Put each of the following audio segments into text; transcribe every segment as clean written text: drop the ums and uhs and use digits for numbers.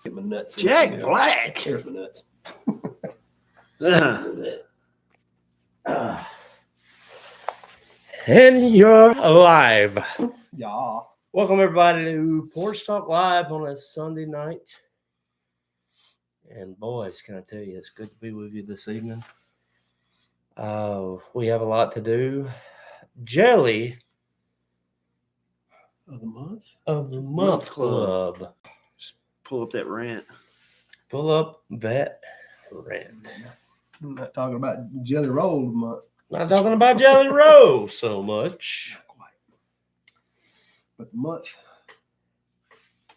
Get my nuts. Jack Black. Here's my nuts. And you're alive. Yeah. Welcome everybody to Porch Talk Live on a Sunday night. And boys, can I tell you, it's good to be with you this evening. We have a lot to do. Jelly Of the month? of the Month Club. Just pull up that rant. Pull up that rant. I'm not talking about Jelly Roll of the month. Not talking about Jelly Roll so much. Not quite. But the month,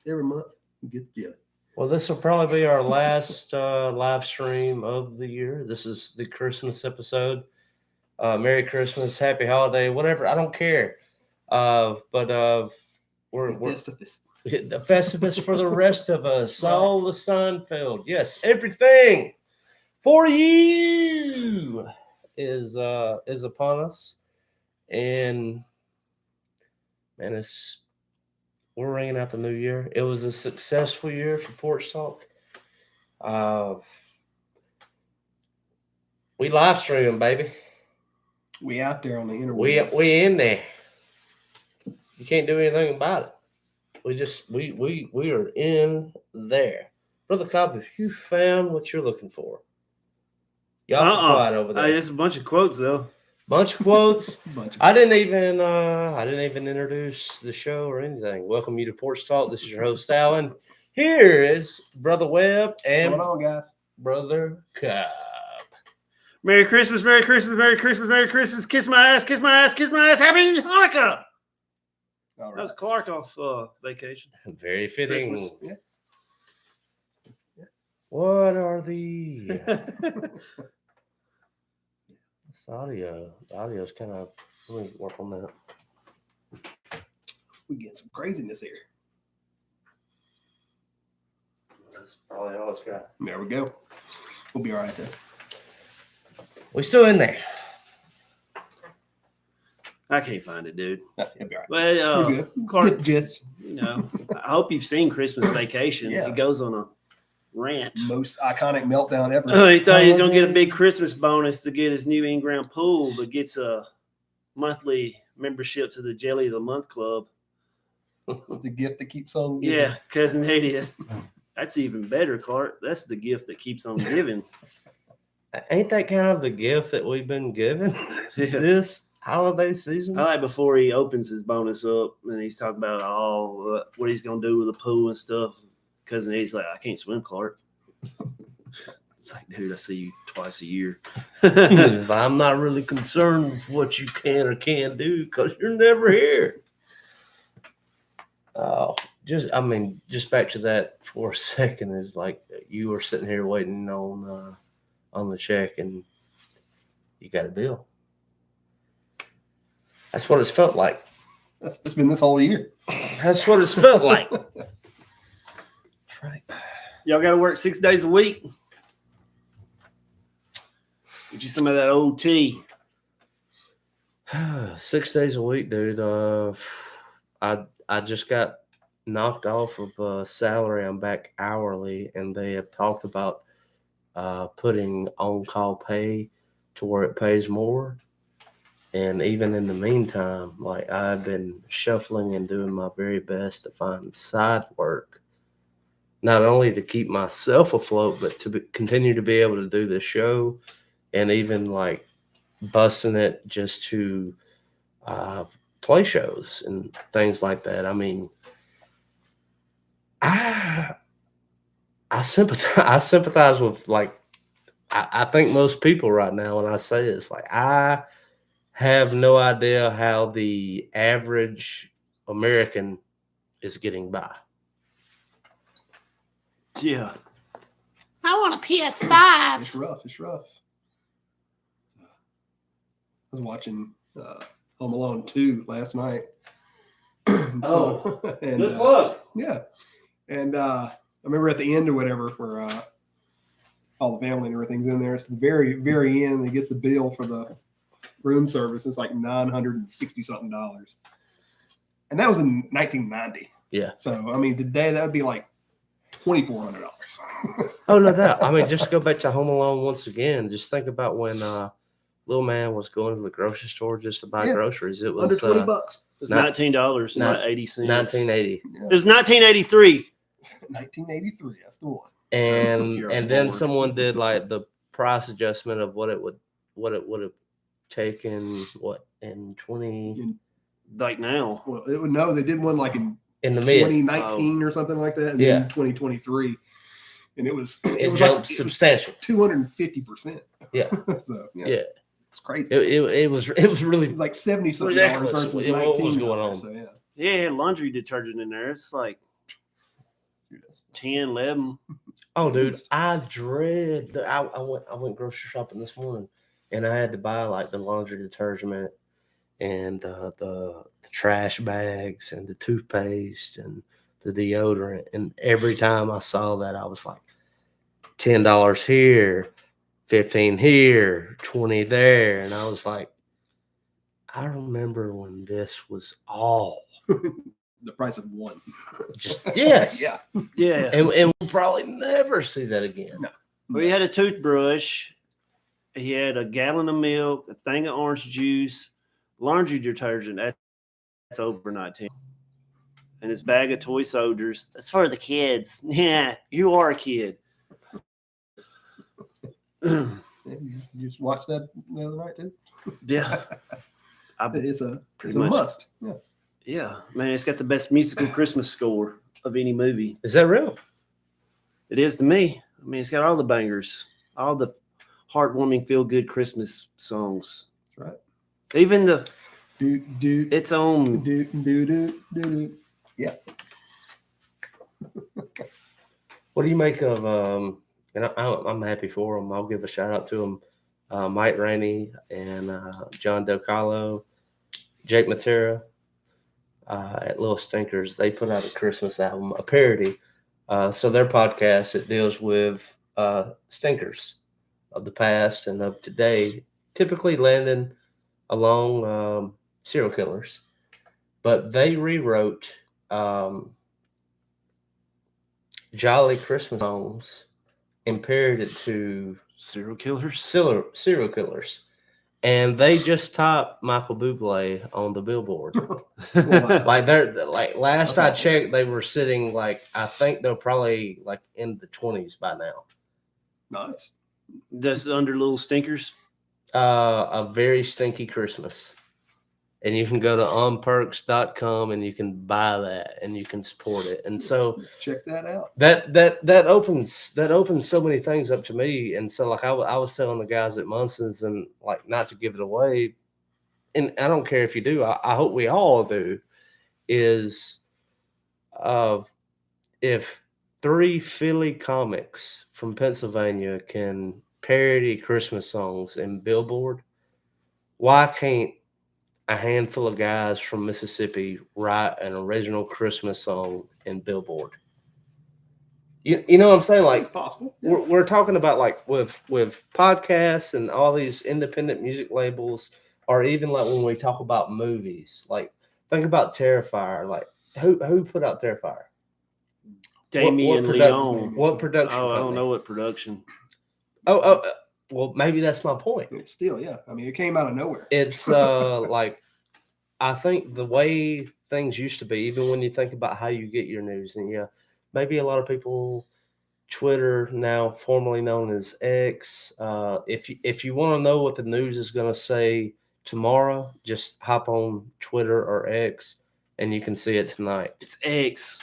every month, we get together. Well, this will probably be our last live stream of the year. This is the Christmas episode. Merry Christmas, Happy Holiday, whatever. I don't care. We're Festivus. the Festivus for the rest of us. All the Seinfeld. Yes, everything for you is upon us. And man, we're ringing out the new year. It was a successful year for Porch Talk. We live streaming, baby. We out there on the interwebs. We in there. You can't do anything about it. We are in there. Brother Cobb, have you found what you're looking for? Y'all quiet over there. It's a bunch of quotes though. Bunch of quotes. I didn't even introduce the show or anything. Welcome you to Porch Talk. This is your host, Alan. Here is Brother Webb and What's going on, guys? Brother Cobb. Merry Christmas, Merry Christmas, Merry Christmas, Merry Christmas. Kiss my ass, kiss my ass, kiss my ass. Happy Hanukkah. All right. That was Clark off vacation. Very fitting. Christmas. Yeah. What are the this audio? The audio's kind of. Let me work on that. We get some craziness here. That's probably all it's got. There we go. We'll be all right there. We still in there. I can't find it, dude. It'll be all right. Well, We're good. Clark, Get the gist. I hope you've seen Christmas Vacation. Yeah. He goes on a rant. Most iconic meltdown ever. He thought he was going to get a big Christmas bonus to get his new in-ground pool, but gets a monthly membership to the Jelly of the Month Club. It's the gift that keeps on giving. Yeah, Cousin Hades. That's even better, Clark. That's the gift that keeps on giving. Ain't that kind of the gift that we've been given this holiday season? I like before he opens his bonus up and he's talking about all what he's going to do with the pool and stuff. Cousin Hades like, I can't swim, Clark. It's like, dude, I see you twice a year. I'm not really concerned with what you can or can't do because you're never here. Just back to that for a second is like you were sitting here waiting on the check and you got a bill. That's what it's felt like. It's been this whole year. That's what it's felt like. That's right. Y'all got to work 6 days a week. Get you some of that old tea. 6 days a week, dude. I just got knocked off of salary. I'm back hourly, and they have talked about putting on-call pay to where it pays more. And even in the meantime, like I've been shuffling and doing my very best to find side work, not only to keep myself afloat, but to continue to be able to do this show and even like busting it just to play shows and things like that. I mean, I sympathize with like I think most people right now when I say this, like I have no idea how the average American is getting by. Yeah. I want a PS5. It's rough. I was watching Home Alone 2 last night. Good plug. Yeah. And I remember at the end or whatever where all the family and everything's in there. It's the very, very end. They get the bill for the room service. It's like $960-something. And that was in 1990. Yeah. So, I mean, today that would be like $2,400. Oh, no doubt. I mean, just go back to Home Alone once again. Just think about when little man was going to the grocery store just to buy Yeah. groceries. It was Under $20. It's Not- $19, not- not 80 cents. 1980. Yeah. It was 1983. 1983. That's the one. And You're and then forward. someone did like the price adjustment of what it would have taken in 20 Like now. Well, it would know they did one like in in the mid. 2019 or something like that, and Yeah. then 2023, and it was It was jumped like, substantial. 250%. Yeah. So Yeah. it's crazy. it was really It was like 70 something ridiculous versus what 19 was going on. So yeah. Yeah, it had laundry detergent in there. It's like Dude, that's- 10, 11. Oh, dude, I dread. I went grocery shopping this morning, and I had to buy like the laundry detergent and the trash bags and the toothpaste and the deodorant. And every time I saw that, I was like, $10 here, 15 here, 20 there, and I was like, I remember when this was all the price of one. just yes, Yeah. Yeah. and we'll probably never see that again. No. Well, he had a toothbrush. He had a gallon of milk, a thing of orange juice, laundry detergent. That's overnight 10. And his bag of toy soldiers. That's for the kids. Yeah, you are a kid. You just watched that the other night too. Yeah. It's a Pretty much. must. Yeah. Yeah, man, it's got the best musical Christmas score of any movie. Is that real? It is to me. I mean, it's got all the bangers, all the heartwarming, feel-good Christmas songs. That's right. Even the Do do its own. do do do do. Yeah. What do you make of and I'm happy for them. I'll give a shout out to them, Mike Rainey and John Del Calo, Jake Matera at Little Stinkers. They put out a Christmas album, a parody. So their podcast, it deals with stinkers of the past and of today, typically landing along serial killers. But they rewrote Jolly Christmas songs and paired it to Serial killers. serial killers. And they just topped Michael Bublé on the Billboard. Wow. Like they're like last That's I awesome. checked, they were sitting like I think they're probably like in the 20s by now. Nice. That's under Little Stinkers. A very stinky Christmas. And you can go to onperks.com and you can buy that and you can support it. And so Check that out. that opens so many things up to me. And so like I was telling the guys at Munson's and like not to give it away, and I don't care if you do, I hope we all do, is if 3 Philly comics from Pennsylvania can parody Christmas songs in Billboard, why can't a handful of guys from Mississippi write an original Christmas song in Billboard? You know what I'm saying? Like It's possible. Yeah. we're talking about like with podcasts and all these independent music labels, or even like when we talk about movies, like think about Terrifier. Like who put out Terrifier? Damien Leone. What production? Oh, I don't company? know what production. Oh, well, maybe that's my point. It's still, yeah. I mean, it came out of nowhere. It's like I think the way things used to be, even when you think about how you get your news, and yeah, maybe a lot of people, Twitter now formerly known as X. If you want to know what the news is going to say tomorrow, just hop on Twitter or X, and you can see it tonight. It's X.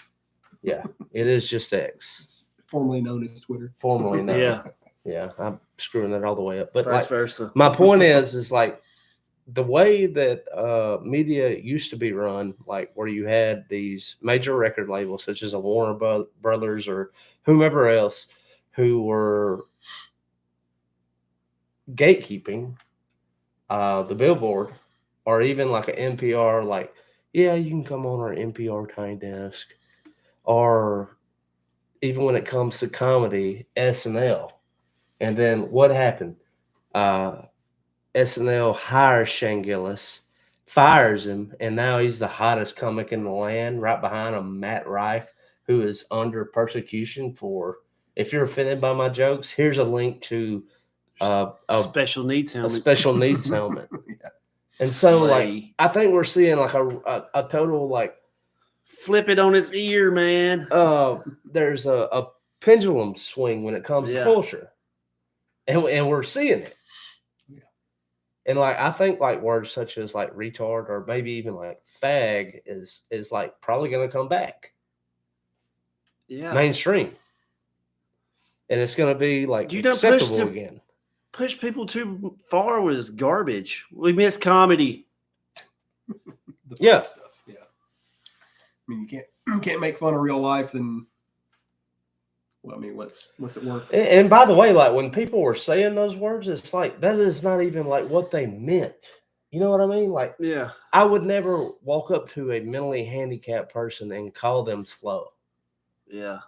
Yeah, it is just X, It's formerly known as Twitter. formerly known. Yeah, Yeah, I'm screwing that all the way up. But vice like, versa. my point is like the way that media used to be run, like where you had these major record labels such as a Warner Brothers or whomever else who were gatekeeping the Billboard, or even like an NPR, like, yeah, you can come on our NPR Tiny Desk, or even when it comes to comedy, SNL. And then what happened? SNL hires Shane Gillis, fires him, and now he's the hottest comic in the land, right behind him, Matt Rife, who is under persecution for, if you're offended by my jokes, here's a link to a Special needs helmet. special needs helmet. Yeah. And so, like, Slay. I think we're seeing like a total, like, Flip it on its ear, man. there's a pendulum swing when it comes to Yeah. culture, and we're seeing it. Yeah. And like, I think like words such as like retard or maybe even like fag is like probably going to come back Yeah. mainstream, and it's going to be like You don't push acceptable the- again. Push people too far with this garbage. We miss comedy. The funny Yeah. stuff. Yeah. I mean, you can't make fun of real life. Then, well, I mean, what's it worth? And by the way, like when people were saying those words, it's like that is not even like what they meant. You know what I mean? Like, Yeah. I would never walk up to a mentally handicapped person and call them slow. Yeah.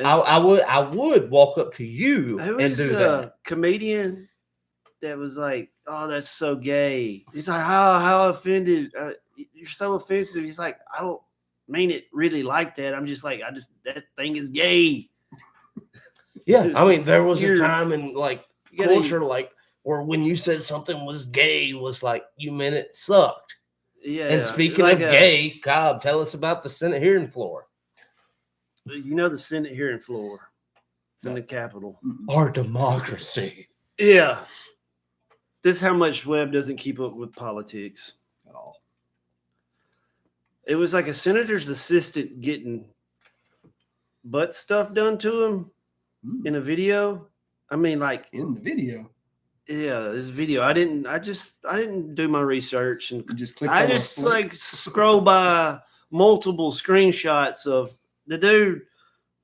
I would walk up to you Who and was do a that. comedian that was like, "Oh, that's so gay." He's like, "How offended? You're so offensive." He's like, "I don't mean it really like that. I'm just like, that thing is gay." Yeah, I mean, there was a You're- time in like You gotta- culture, like where when you said something was gay, was like you meant it sucked. Yeah. And speaking like of gay, Cobb, tell us about the Senate hearing floor. you know the Senate hearing floor. It's in the Capitol. Our democracy. Yeah. This is how much Webb doesn't keep up with politics. At all. It was like a senator's assistant getting butt stuff done to him in a video. I mean, like, In the video, yeah, this video. I didn't do my research, and you just click. I just like scroll by multiple screenshots of the dude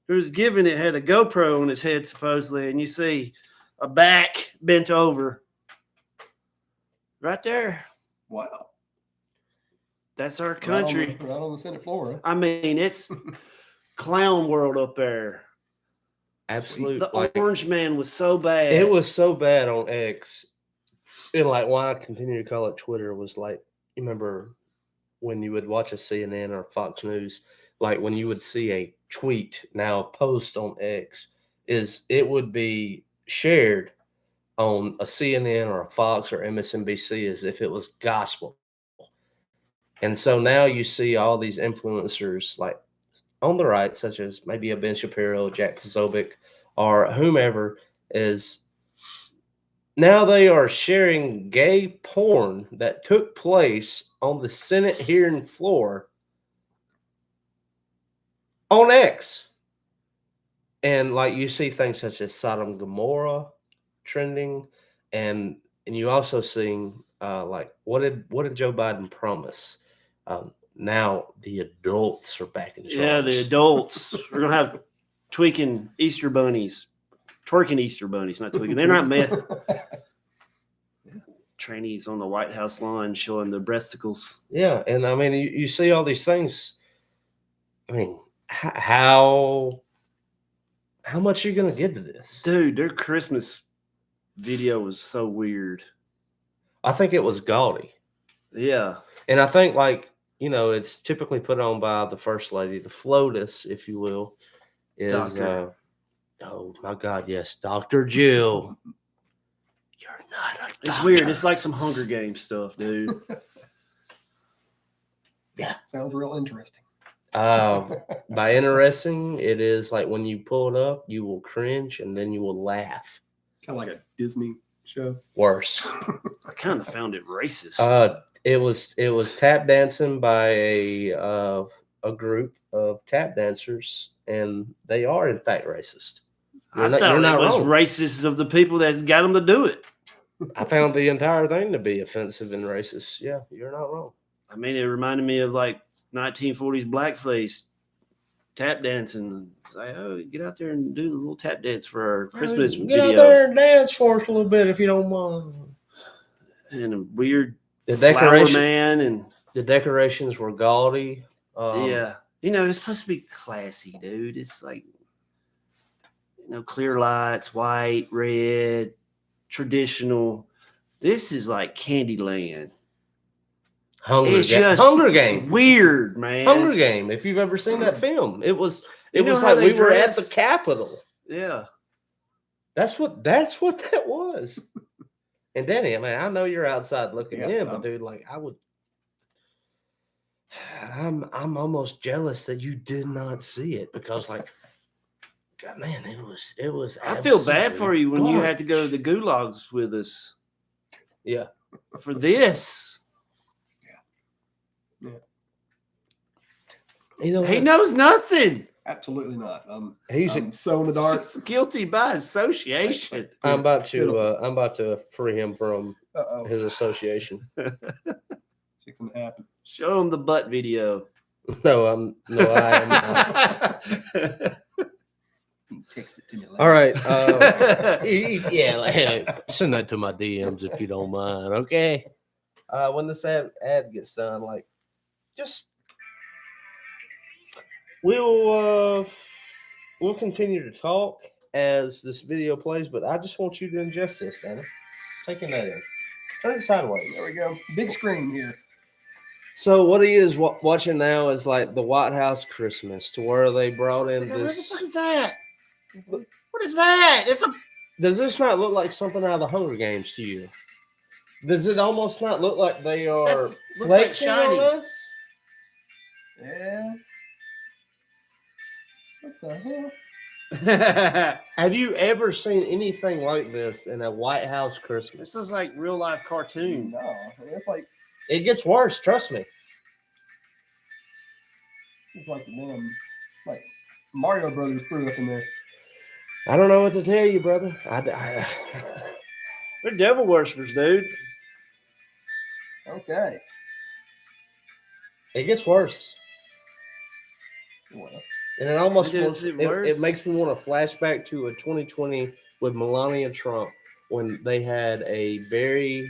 who's giving it had a GoPro on his head supposedly, and you see a back bent over right there. Wow. That's our country. Right on the Senate floor. Huh? I mean, it's clown world up there. Absolute. The like, orange man was so bad. it was so bad on X. And like why I continue to call it Twitter was like, you remember when you would watch a CNN or Fox News, like when you would see a tweet, now a post on X, is it would be shared on a CNN or a Fox or MSNBC as if it was gospel. And so now you see all these influencers like on the right, such as maybe a Ben Shapiro, Jack Posobiec, or whomever, is now they are sharing gay porn that took place on the Senate hearing floor on X. And like you see things such as Sodom and Gomorrah trending, and you also see like what did Joe Biden promise? Now the adults are back in charge. Yeah, the adults. We're gonna have twerking Easter bunnies, not tweaking. They're not meth. Trainees on the White House lawn showing their breasticles. Yeah, and I mean you see all these things. I mean, how much are you gonna give to this? Dude, their Christmas video was so weird. I think it was gaudy. Yeah. And I think, like, you know, it's typically put on by the first lady, the FLOTUS, if you will, is Doctor. oh my God, yes, Dr. Jill. You're not a doctor. It's weird. It's like some Hunger Games stuff, dude. Sounds real interesting. By interesting, it is like when you pull it up, you will cringe and then you will laugh. Kind of like a Disney show. Worse. I kind of found it racist. It was tap dancing by a group of tap dancers, and they are in fact racist. I thought it was racist of the people that got them to do it. I found the entire thing to be offensive and racist. Yeah, you're not wrong. I mean, it reminded me of like 1940s blackface tap dancing. It's like, oh, get out there and do the little tap dance for our Christmas Get video. out there and dance for us a little bit if you don't mind. And a weird The flower decoration, man, and the decorations were gaudy. yeah, you know, it's supposed to be classy, dude. It's like, you know, clear lights, white, red, traditional. This is like Candyland. It's just Hunger Game. weird, man. Hunger Game. If you've ever seen that film, it was You know how like they we were at the dress? Capitol. Yeah. That's what that was. And Danny, I mean, I know you're outside looking Yeah, in, but dude, like I'm almost jealous that you did not see it because, like, God, man, it was. I feel bad for you when you had to go to garbage. the gulags with us Yeah. for this. You know, He what? knows nothing. Absolutely not. He's. I'm so in the dark. It's guilty by association. I'm about to free him from Uh-oh. his association. Fixing to happen. Show him the butt video. No, I am not. Text it to me later. All right. Yeah, like, send that to my DMs if you don't mind. Okay. When this ad gets done, like, just we'll continue to talk as this video plays, but I just want you to ingest this, Danny. Taking that in. Turn it sideways. There we go. Big screen here. So what he is watching now is like the White House Christmas, to where they brought in What the this. fuck is that? What is that? It's a. Does this not look like something out of the Hunger Games to you? Does it almost not look like they are Looks like flexing shiny. on us? Yeah. What the hell? Have you ever seen anything like this in a White House Christmas? This is like real life cartoon. No. It's like It gets worse, trust me. the damn like Mario Brothers threw up in there. I don't know what to tell you, brother. They're devil worshippers, dude. Okay. It gets worse. Well, And it almost Does it worse? it makes me want to flashback to a 2020 with Melania Trump when they had a very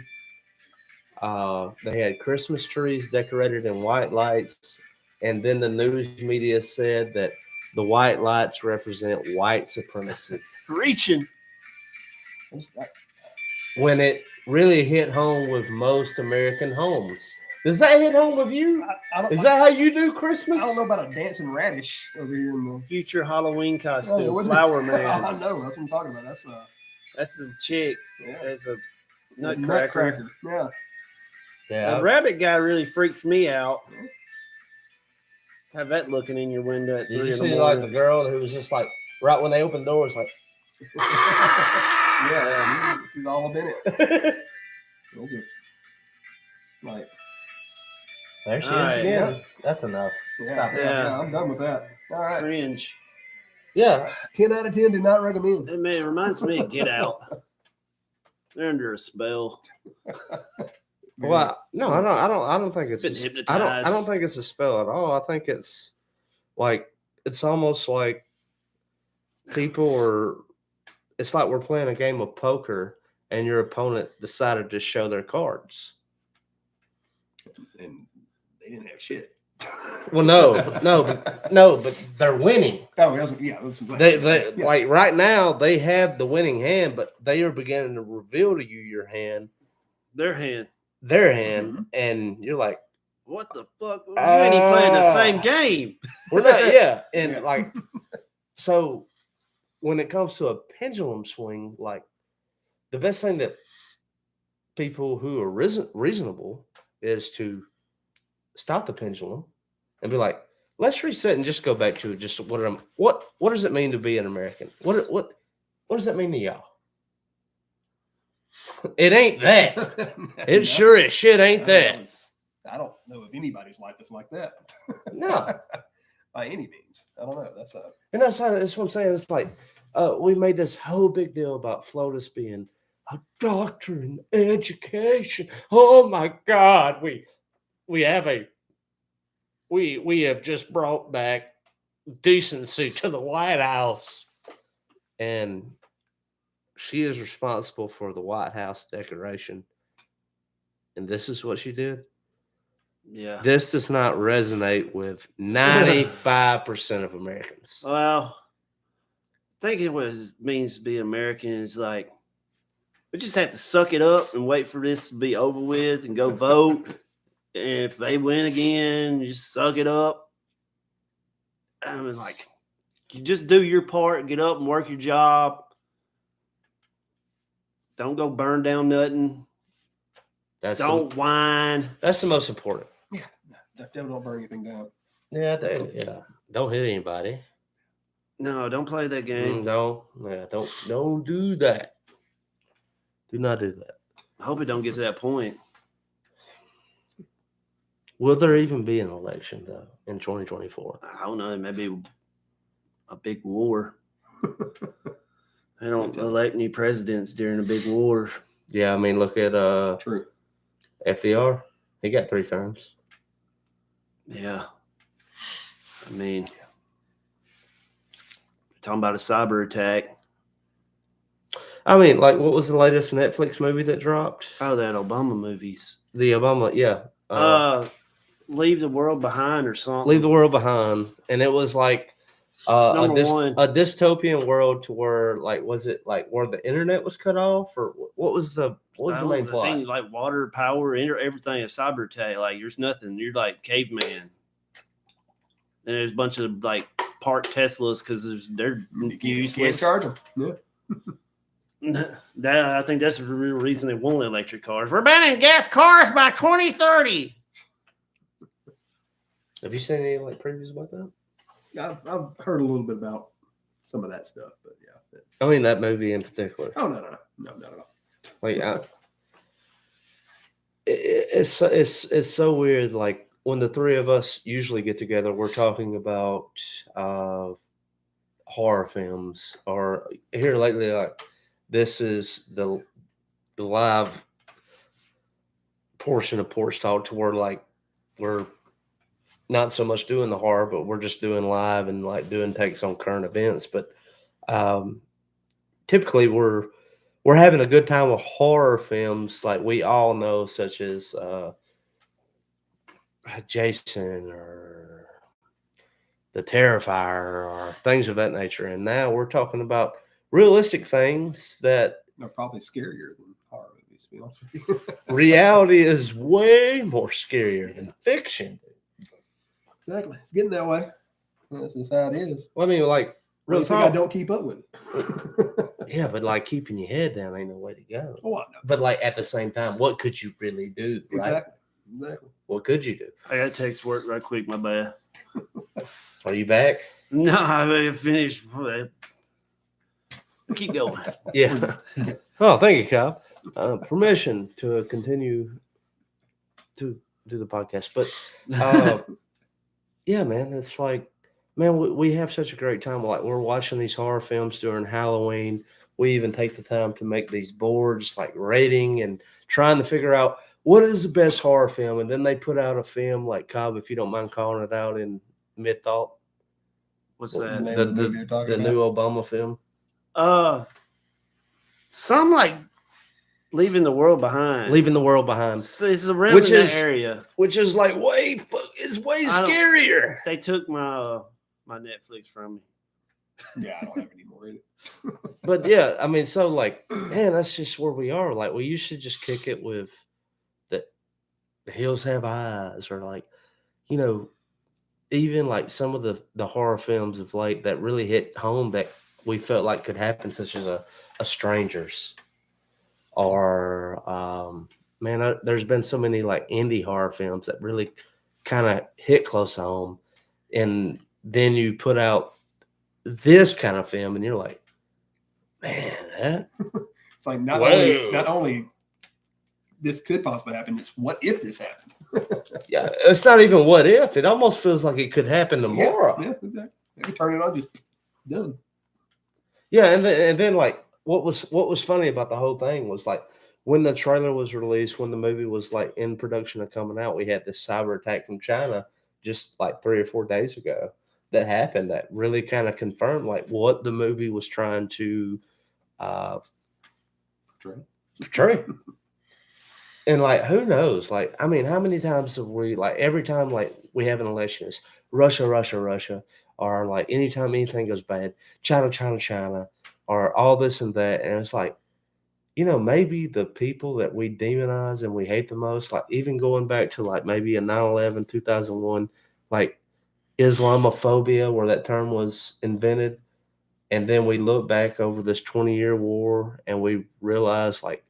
they had Christmas trees decorated in white lights, and then the news media said that the white lights represent white supremacy. Reaching. When it really hit home with most American homes. Does that hit home with you? I don't, Is that how you do Christmas? I don't know about a dancing radish over here in the Future Halloween costume. Oh, wouldn't it? Flower I man. know. That's what I'm talking about. That's a chick. Yeah. That's a nutcracker. Yeah. Yeah. The rabbit guy really freaks me out. Have that looking in your window at Did 3 you in the see like morning. the girl who was just like right when they opened doors, like Yeah, she's all up in it. We'll just like there she All is right. again. That's enough. yeah, Yeah. I'm done with that. All right. Cringe. Yeah. 10 out of 10 do not recommend. Hey, man, it reminds me of Get Out. They're under a spell. Well, no, I don't think it's Been I hypnotized. don't think it's a spell at all. I think it's like it's almost like people are. It's like we're playing a game of poker, and your opponent decided to show their cards. And they didn't have shit. Well, no, but they're winning. Oh, that was They yeah. like right now they have the winning hand, but they are beginning to reveal to you your hand, Their hand. their hand, Mhm. and you're like, What the fuck? You ain't even playing the same game. we're not, yeah, and Yeah. like, so when it comes to a pendulum swing, like the best thing that people who are reasonable is to stop the pendulum and be like, let's reset and just go back to just what does it mean to be an American? What does that mean to y'all? It ain't that. It No. sure as shit ain't that. I don't know if anybody's life is like that. No. By any means. I don't know. And that's what I'm saying. It's like we made this whole big deal about FLOTUS being a doctor in education. Oh my God, we have just brought back decency to the White House, and she is responsible for the White House decoration. And this is what she did. Yeah. This does not resonate with 95% of Americans. Well, I think means to be American is like we just have to suck it up and wait for this to be over with and go vote if they win again, you just suck it up. I mean, like, you just do your part, get up and work your job. Don't go burn down nothing. Don't whine. That's the most important. Yeah, definitely don't burn anything down. Yeah, don't hit anybody. No, don't play that game. Don't do that. Do not do that. I hope it don't get to that point. Will there even be an election though in 2024? I don't know. Maybe a big war. They don't elect any presidents during a big war. Yeah, I mean, look at True. FDR. He got 3 terms. Yeah. I mean, talking about a cyber attack. I mean, like, what was the latest Netflix movie that dropped? Oh, that Obama movies. The Obama, yeah. Leave the World Behind or something. Leave the World Behind. And it was like a Number one. dystopian world to where, like, was it like where the internet was cut off, or what was the main plot? Thing, like water, power, everything, a cyber attack. Like, there's nothing. You're like caveman. And there's a bunch of like parked Teslas because they're useless. Can't charge them. Yeah. I think that's the real reason they want electric cars. We're banning gas cars by 2030. Have you seen any like previews about that? I've heard a little bit about some of that stuff, but yeah. I mean, that movie in particular. Oh no, not at all. Like, it's so weird. Like, when the three of us usually get together, we're talking about horror films, or here lately, like, this is the live portion of Porch Talk, to where like we're not so much doing the horror, but we're just doing live and like doing takes on current events. But typically we're having a good time with horror films like we all know, such as Jason or The Terrifier or things of that nature. And now we're talking about realistic things that They're probably scarier than horror movies, to be honest with you. reality is way more scarier than fiction. Exactly. It's getting that way. This is how it is. Well, I mean, like, real I think I talk. don't keep up with it. Yeah, but like keeping your head down ain't no way to go. Oh, I know. But like at the same time, what could you really do? Right? Exactly. What could you do? I got to text work right quick. My bad. Are you back? No, I finished. Keep going. Yeah. Oh, thank you, Cobb. Permission to continue to do the podcast. But yeah, man, it's like, man, we have such a great time. Like, we're watching these horror films during Halloween. We even take the time to make these boards, like rating and trying to figure out what is the best horror film. And then they put out a film like, Cobb, if you don't mind calling it out in mid-thought. What's The that? name of the movie you're talking The about? new Obama film. Some like Leaving the World Behind. Leaving the World Behind. It's around Which in is- that area. Which is like way scarier. They took my my Netflix from me. Yeah, I don't have any more either. But yeah, I mean, so like, man, that's just where we are. Like, we used to just kick it with the hills have eyes, or like, you know, even like some of the horror films of late that really hit home that we felt like could happen, such as a Strangers, or man, there's been so many like indie horror films that really kind of hit close home, and then you put out this kind of film, and you're like, man, that It's like not Whoa. only this could possibly happen, it's what if this happened? yeah, it's not even what if. It almost feels like it could happen tomorrow. Yeah, exactly. Maybe turn it on, just done. Yeah, and then like what was funny about the whole thing was like when the trailer was released, when the movie was like in production of coming out, we had this cyber attack from China just like 3 or 4 days ago that happened that really kind of confirmed like what the movie was trying to portray. And like, who knows? Like, I mean, how many times have we, like, every time like we have an election, it's Russia, or like anytime anything goes bad, China, or all this and that. And it's like, maybe the people that we demonize and we hate the most, like even going back to like maybe a 9/11, 2001, like Islamophobia, where that term was invented. And then we look back over this 20-year war and we realize like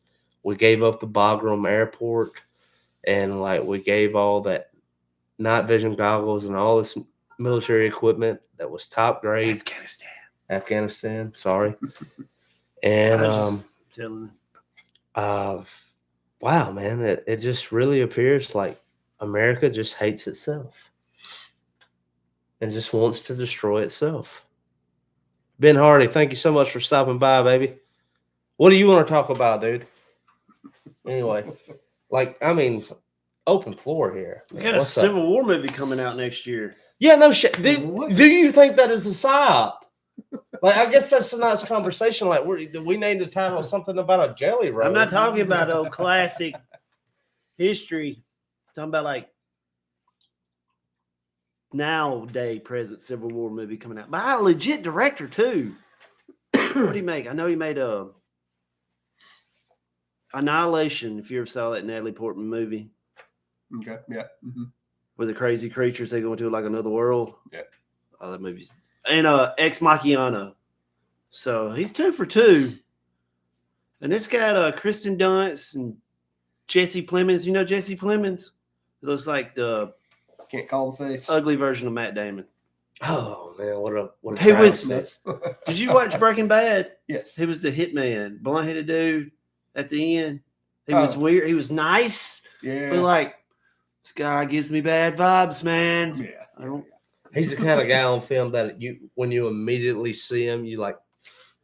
we gave up the Bagram airport and like we gave all that night vision goggles and all this military equipment that was top grade. Afghanistan, sorry. And I was just telling wow, man, it just really appears like America just hates itself and just wants to destroy itself. Ben Hardy, thank you so much for stopping by, baby. What do you want to talk about, dude? Anyway, like, I mean, open floor here. we got a What's up? Civil War movie coming out next year. Yeah, no shit. Do What? you think that is a psyop? Like, I guess that's tonight's conversation. Like, we named the title something about a jelly roll. I'm not talking about old classic history. I'm talking about like nowadays present Civil War movie coming out by a legit director too. What did he make? I know he made Annihilation. If you ever saw that Natalie Portman movie Okay. Yeah. Mm-hmm. where the crazy creatures they go into like another world. Yeah. Oh, that movie's and Ex Machina. So he's 2 for 2. And it's got Kristen Dunst and Jesse Plemons. You know Jesse Plemons? It looks like the Can't call the face. ugly version of Matt Damon. Oh man, what a Who was- travesty. Did you watch Breaking Bad? Yes. He was the hitman, blonde-headed dude at the end. He was weird. He was nice, Yeah. but like, this guy gives me bad vibes, man. Yeah. I don't. He's the kind of guy on film that when you immediately see him, you like,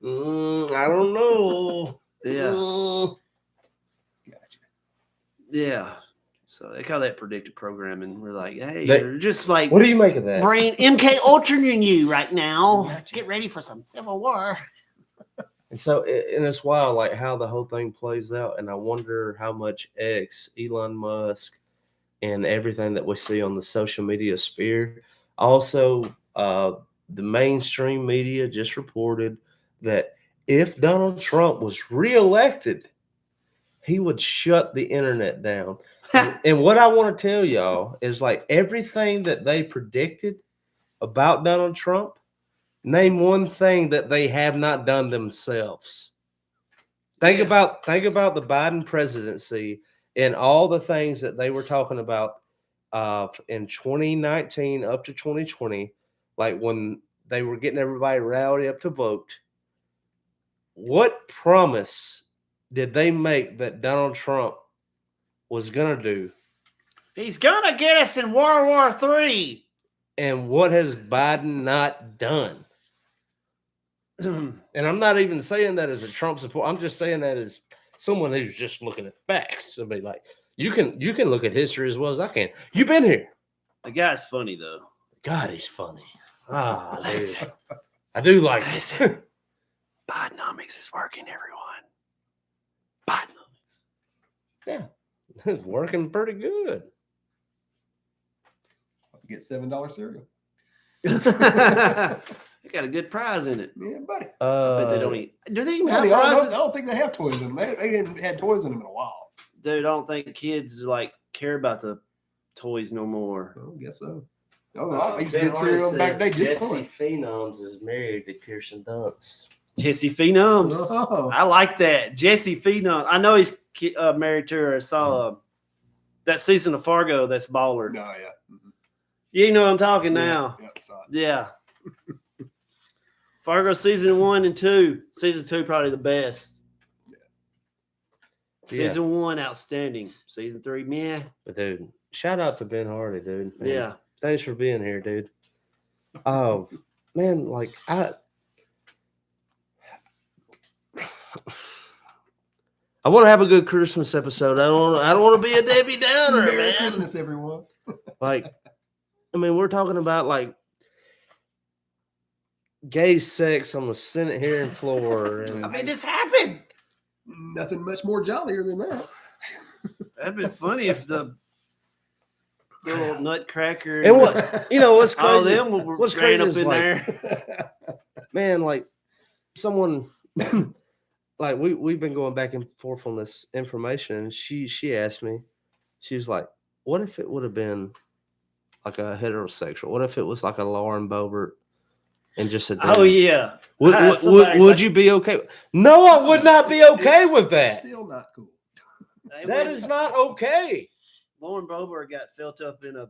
I don't know. Yeah, Gotcha. yeah. So they call that predictive programming. We're like, hey, They- you're just like What do you make of that? brain MK Ultra in you right now. Gotcha. Get ready for some Civil War. And so, and it's wild, like how the whole thing plays out. And I wonder how much Elon Musk, and everything that we see on the social media sphere. Also, the mainstream media just reported that if Donald Trump was reelected, he would shut the internet down. And what I want to tell y'all is like everything that they predicted about Donald Trump, name one thing that they have not done themselves. Think about the Biden presidency and all the things that they were talking about in 2019 up to 2020, like when they were getting everybody rowdy up to vote. What promise did they make that Donald Trump was going to do? He's gonna get us in World War III. And what has Biden not done? And I'm not even saying that as a Trump supporter. I'm just saying that as someone who's just looking at facts. I mean, like you can look at history as well as I can. You've been here. The guy's funny though. God, he's funny. Ah, dude. Listen, I do like listen. Bidenomics is working, everyone. Bidenomics. Yeah, it's working pretty good. Get $7 cereal. They got a good prize in it. Yeah, buddy. But they don't eat. Do they even have Buddy, I prizes? don't think they have toys in them. They hadn't had toys in them in a while. Dude, I don't think kids like care about the toys no more. I guess so. Oh, I used to get cereal back then just toys. Phenoms is married to Kirsten Dunst. Jesse Phenoms. Oh, I like that. Jesse Phenom. I know he's married to her. I saw that season of Fargo. That's baller. no, yeah. Mhm. You know what I'm talking now. Yeah, saw it. Yeah. Fargo season 1 and 2. Season 2 probably the best. Yeah. Season 1 outstanding. Season 3 meh. But dude, shout out to Ben Hardy, dude. Man, Yeah. thanks for being here, dude. Oh man, like I want to have a good Christmas episode. I don't want to be a Debbie Downer, Merry man. Christmas, everyone. Like, I mean, we're talking about like gay sex on the Senate hearing floor, and I mean, this happened. Nothing much more jollier than that. That'd been funny if the little nutcracker and what what's crazy? all of them were What's ran crazy up is in like, there. man, like someone like we've been going back and forth on this information, and she asked me, she was like, "What if it would have been like a heterosexual? What if it was like a Lauren Boebert and just a dude? Oh yeah. Would Somebody's you be okay? No, I would not be okay with It's that. still not cool. Hey, That when is not okay. Lauren Boebert got felt up in a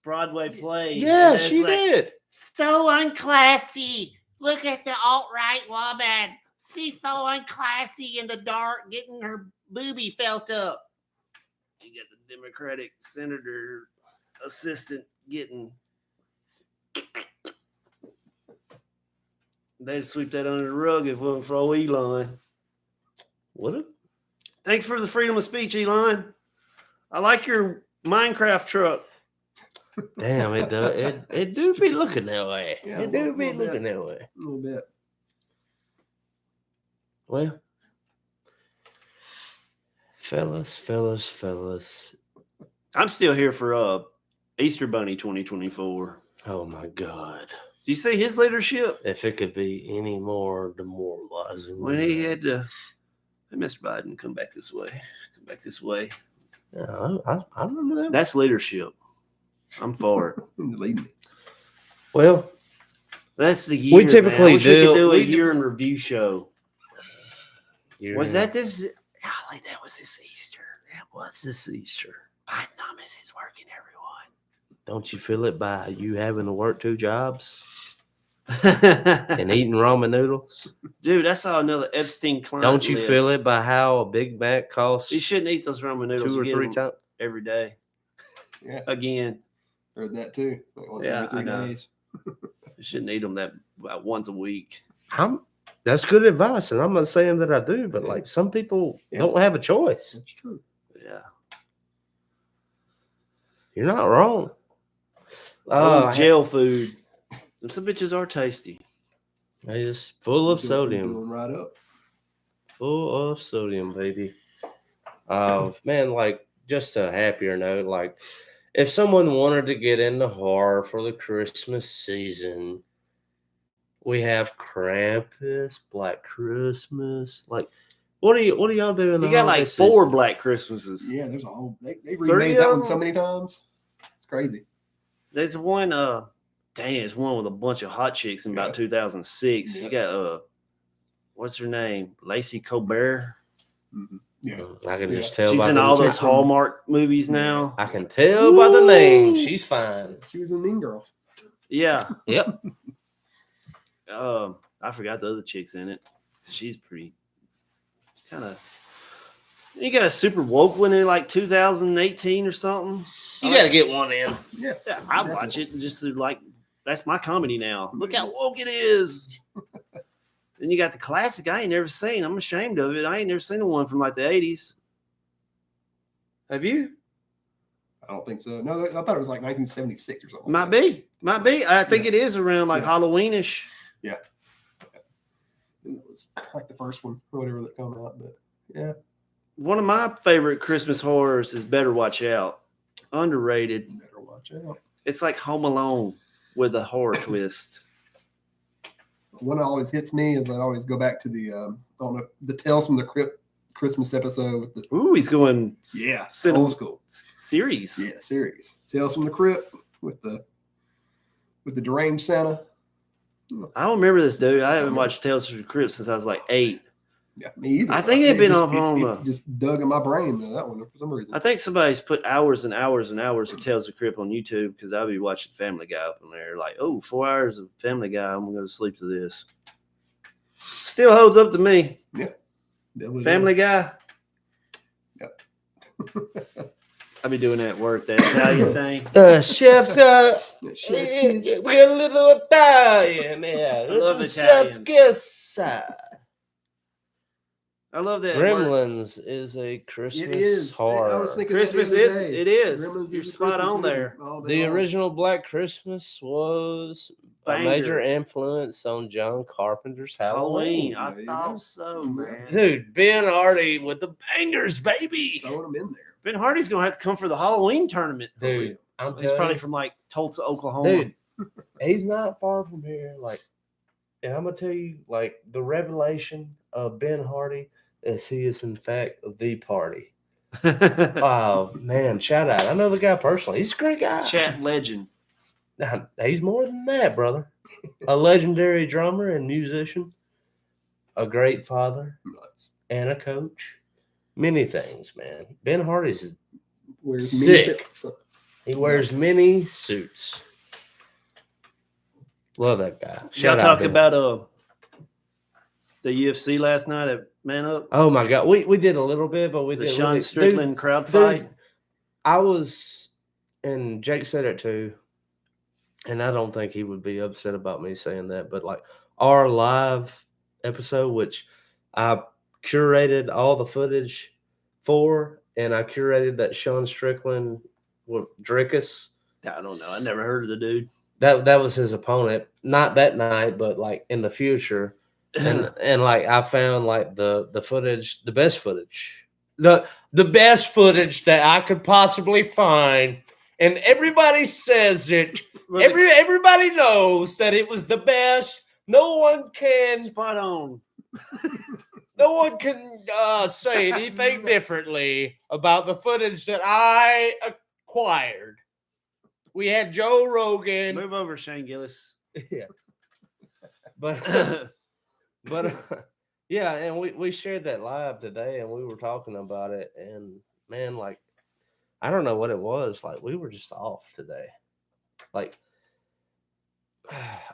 Broadway play. Yeah, and it's she like, did. So unclassy. Look at the alt-right woman. She's so unclassy in the dark, getting her boobie felt up. You got the Democratic senator assistant getting. They'd sweep that under the rug if it wasn't for old Elon. Would it? Thanks for the freedom of speech, Elon. I like your Minecraft truck. Damn, it does. It do be looking that way. Yeah, It do be little bit. looking that way. A little bit. Well, fellas. I'm still here for Easter Bunny 2024. Oh my God. Do you see his leadership? If it could be any more demoralizing. When he had to, hey, Mr. Biden, come back this way. Come back this way. Yeah, I remember that. That's leadership. I'm for it. Leading me. Well, That's the year. We typically man. I wish we do- could do a we do- year in review show. Was you're- that this? Golly, that was this Easter. That was this Easter. Bidenomics is working, everyone. Don't you feel it by you having to work 2 jobs Dude, and eating ramen noodles? I saw another Epstein client. Don't you feel list. it by how a Big Mac costs You shouldn't eat those ramen noodles 2 or You get 3 them times? every day. Yeah, Again, heard that too. Like once Yeah, every 3 I know. days. you shouldn't eat them that about once a week. That's good advice, and I'm not saying that I do, but Yeah. like some people Yeah. don't have a choice. That's true. Yeah. You're not wrong. Jail food. And some bitches are tasty. They just full of Doing- sodium. doing right up. Full of sodium, baby. Man, like just a happier note, like if someone wanted to get into horror for the Christmas season, we have Krampus, Black Christmas. Like, what do y'all do in the You got holiday like 4 season? Black Christmases. Yeah, there's a whole. They 30 remade that of one them? so many times. It's crazy. There's one, there's one with a bunch of hot chicks in about Yeah. 2006. Yeah. You got, what's her name? Lacey Colbert. Mm-hmm. Yeah. I can just Yeah. tell. She's by in the, all those from- Hallmark movies Yeah. now. I can tell by the name. Woo! She's fine. She was in Mean Girls. Yeah. Yep. I forgot the other chicks in it. She's pretty kind of. You got a super woke one in like 2018 or something. You got to get one in. Yeah. Yeah, I watch it and just like that's my comedy now. Look how woke it is. Then you got the classic I ain't never seen. I'm ashamed of it. I ain't never seen the one from like the 80s. Have you? I don't think so. No, I thought it was like 1976 or something. Might like that. be. I think it is around like Yeah. Halloweenish. It was like the first one or whatever that come out. But yeah, One of my favorite Christmas horrors is Better Watch Out. Underrated. you better watch out. It's like Home Alone with a horror twist. One that always hits me is I always go back to the I don't know, the Tales from the Crypt Christmas episode with the Ooh, he's going old school series. series Tales from the Crypt with the deranged Santa. I don't remember this dude. I haven't watched Tales from the Crypt since I was like 8. Yeah, me either. I think it'd been just, up on it just dug in my brain though, that one for some reason. I think somebody's put hours and hours and hours of Tales of the Crypt on YouTube because I'll be watching Family Guy up in there. Like, 4 hours of Family Guy. I'm going to go to sleep to this. Still holds up to me. Definitely Family Guy. Yep. I'll be doing that at work, that Italian thing. Chef's does. Yeah, Chef's Kiss. we're a little Italian. Yeah, I love Chef's Italians. kiss. I love that. word. Gremlins is a Christmas It is. horror. I was thinking Christmas that the is. other day. It is. Gremlins You're is a spot Christmas on movie there. all day The long. original Black Christmas was a Banger. major influence on John Carpenter's Halloween. Halloween. I There you go. thought so, man. Dude, Ben Hardy with the bangers, baby. Throwing them in there. Ben Hardy's going to have to come for the Halloween tournament. Dude, I'm He's telling probably you, from like Tulsa, Oklahoma. dude, he's not far from here. Like And I'm gonna tell you, like, the revelation of Ben Hardy is he is in fact the party. Oh man, shout out! I know the guy personally. He's a great guy. Chat legend. He's more than that, brother. A legendary drummer and musician, a great father, Nuts. and a coach. Many things, man. Ben Hardy's Wears Sick. many belts. he wears many suits. Love that guy. Y'all Shout out talk Ben. about the UFC last night at Man Up? Oh my god, we did a little bit, but we The did Sean really, Strickland crowd dude, fight? I was, and Jake said it too, and I don't think he would be upset about me saying that, but like our live episode, which I curated all the footage for, and I curated that Sean Strickland with Drickus. I don't know. I never heard of the dude. That was his opponent, not that night, but like in the future. And like I found like the footage, the best footage. The best footage that I could possibly find. And everybody says it. Everybody knows that it was the best. No one can Spot on. say anything differently about the footage that I acquired. We had Joe Rogan. Move over, Shane Gillis. Yeah. But yeah, and we shared that live today, and we were talking about it, and man, like I don't know what it was, like we were just off today, like,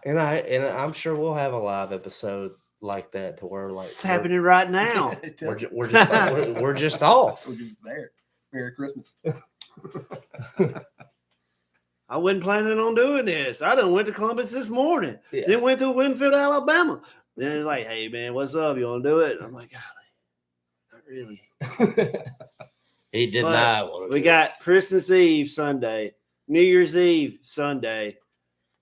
and I'm sure we'll have a live episode like that to where like It's happening right now. It We're, does. ju- we're just we're just off. We're just there. Merry Christmas. I wasn't planning on doing this. I done went to Columbus this morning. Yeah. Then went to Winfield, Alabama. Then it's like, hey man, what's up? You want to do it? I'm like, golly, not really. He did But not want to. We got Christmas Eve Sunday, New Year's Eve Sunday.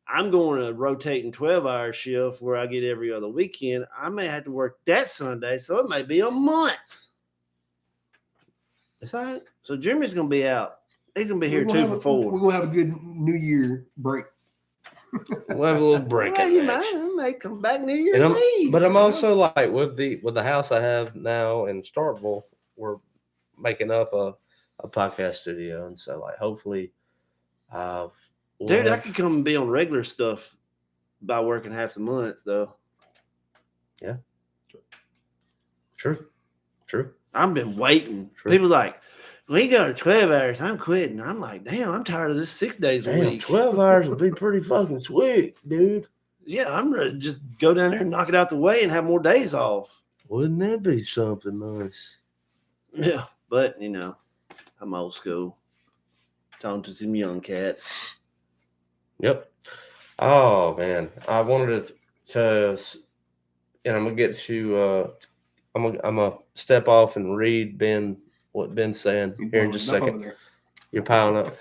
I'm going to rotating 12-hour shift where I get every other weekend. I may have to work that Sunday, so it may be a month. It's all right. So Jimmy's gonna be out. He's gonna be here We're gonna 2 have for a- 4. We're gonna have a good New Year break. We'll have a little break. Well, in you match. may come back New Year's And Eve. but I'm also like with the house I have now in Starkville, we're making up a podcast studio, and so like hopefully, we'll Dude, I have- could come and be on regular stuff by working half the month, though. true. I've been waiting. True. People like, we go to 12 hours, I'm quitting. I'm like, damn, I'm tired of this 6 days a Damn, week. 12 hours would be pretty fucking sweet, dude. Yeah, I'm ready to just go down there and knock it out the way and have more days off. Wouldn't that be something nice? Yeah, but you know, I'm old school. Talking to some young cats. Yep. Oh man, I wanted to and I'm gonna get to. I'm gonna step off and read what Ben's saying You're here in just a blowing up second. over there. You're piling up.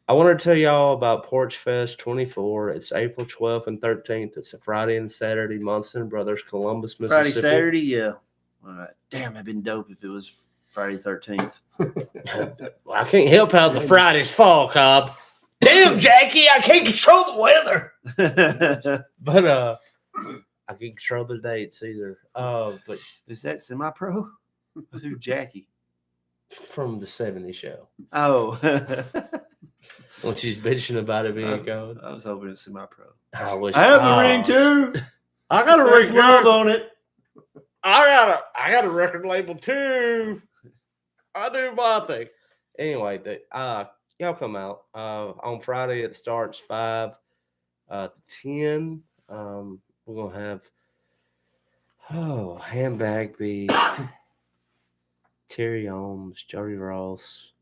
I want to tell y'all about Porch Fest 24. It's April 12th and 13th. It's a Friday and Saturday. Munson Brothers, Columbus, Mississippi. Friday, Saturday, yeah. All right. Damn, it'd been dope if it was Friday 13th. Well, I can't help how the Fridays fall, Cobb. Damn, Jackie, I can't control the weather. But I can't control the dates either. But Is that semi-pro? Who's Jackie? from the 70s show, Oh, when she's bitching about it being gone. I was hoping it's semi-pro. I wish I have oh, a ring too. I got a Says ring love too. on it. I got a record label too. I do my thing. Anyway, y'all come out. On Friday it starts 5 to 10. We're gonna have handbag beat, Terry Ohms, Jody Ross.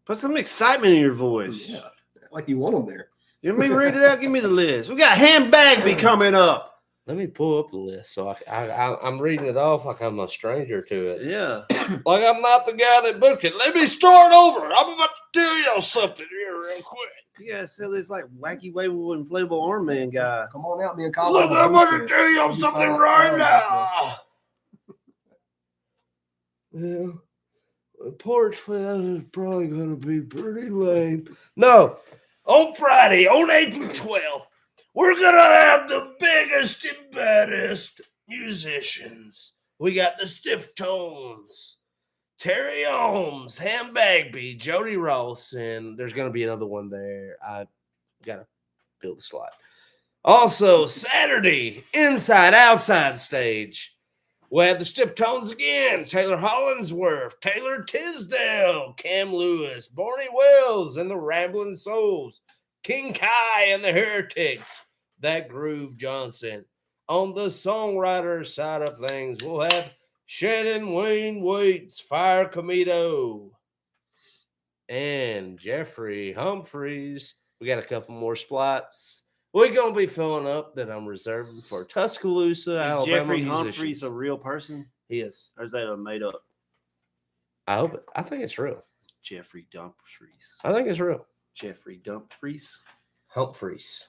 Put some excitement in your voice. Yeah, like you want them there. You want me to read it out? Give me the list. We got handbag be coming up. Let me pull up the list so I'm reading it off like I'm a stranger to it. Yeah. Like I'm not the guy that booked it. Let me start over. I'm about to tell y'all something here real quick. You gotta sell this like wacky wavable inflatable arm man guy. Come on out, me and Cobb. Look, Webb I'm will going be to there. tell y'all You something sign up right for now. Well, Porch Fest is probably going to be pretty lame. No, on Friday, on April 12th, we're going to have the biggest biggest and baddest musicians. We got the Stiff Tones, Terry Ohms, Ham Bagby, Jody Ross, and there's going to be another one there. I got to build the slot. Also, Saturday, inside, outside stage. We have the Stiff Tones again. Taylor Hollingsworth, Taylor Tisdale, Cam Lewis, Barney Wells, and the Rambling Souls. King Kai and the Heretics. That Groove Johnson. On the songwriter side of things, we'll have Shannon Wayne Waits, Fire Comito, and Jeffrey Humphreys. We got a couple more spots. We're going to be filling up that I'm reserving for Tuscaloosa, Is Alabama Jeffrey musicians. Humphreys a real person? He is. Or is that a made up I hope it. I think it's real. Jeffrey Dumfries? I think it's real. Jeffrey Dumfries? Humphreys.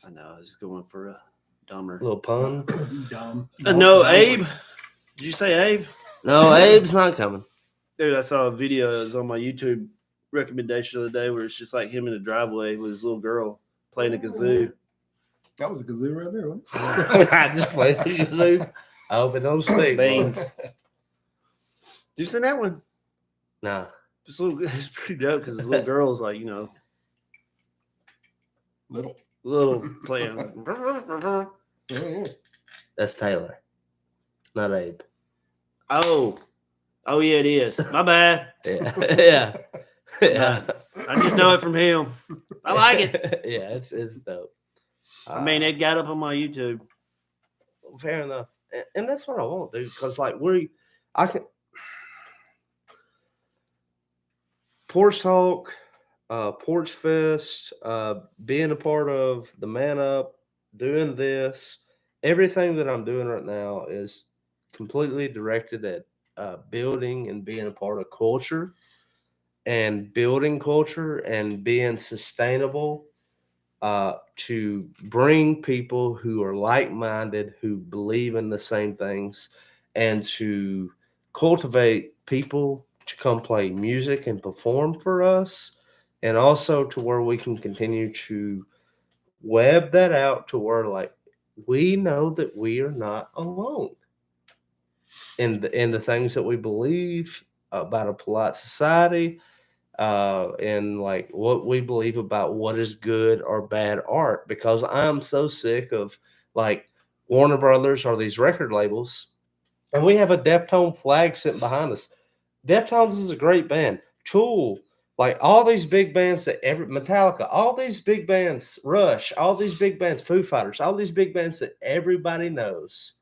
I know. I was going for a dumber. Little pun. Dumb. No, Abe. Did you say Abe? No, Abe's not coming. Dude, I saw a video. It was on my YouTube recommendation the other day where it's just like him in the driveway with his little girl playing a kazoo. That was a kazoo right there, wasn't it? I just played the kazoo. I hope it don't stick. Beans. Did you see that one? Nah. It's pretty dope because his little girl's like, Little. playing. Yeah. That's Taylor. Not Abe. Oh, yeah, it is. My bad. Yeah. Yeah. I just know it from him. I like it. Yeah, it's dope. I mean, it got up on my YouTube. Fair enough. And that's what I want, dude. Because Porch Talk, Porch Fest, being a part of the Man Up, doing this, everything that I'm doing right now is completely directed at building and being a part of culture and building culture and being sustainable to bring people who are like-minded, who believe in the same things, and to cultivate people to come play music and perform for us, and also to where we can continue to web that out to where we know that we are not alone in the things that we believe about a polite society, and what we believe about what is good or bad art. Because I'm so sick of Warner Brothers or these record labels, and we have a Deftone flag sitting behind us. Deftones is a great band. Tool, all these big bands Metallica, all these big bands, Rush, all these big bands, Foo Fighters, all these big bands that everybody knows,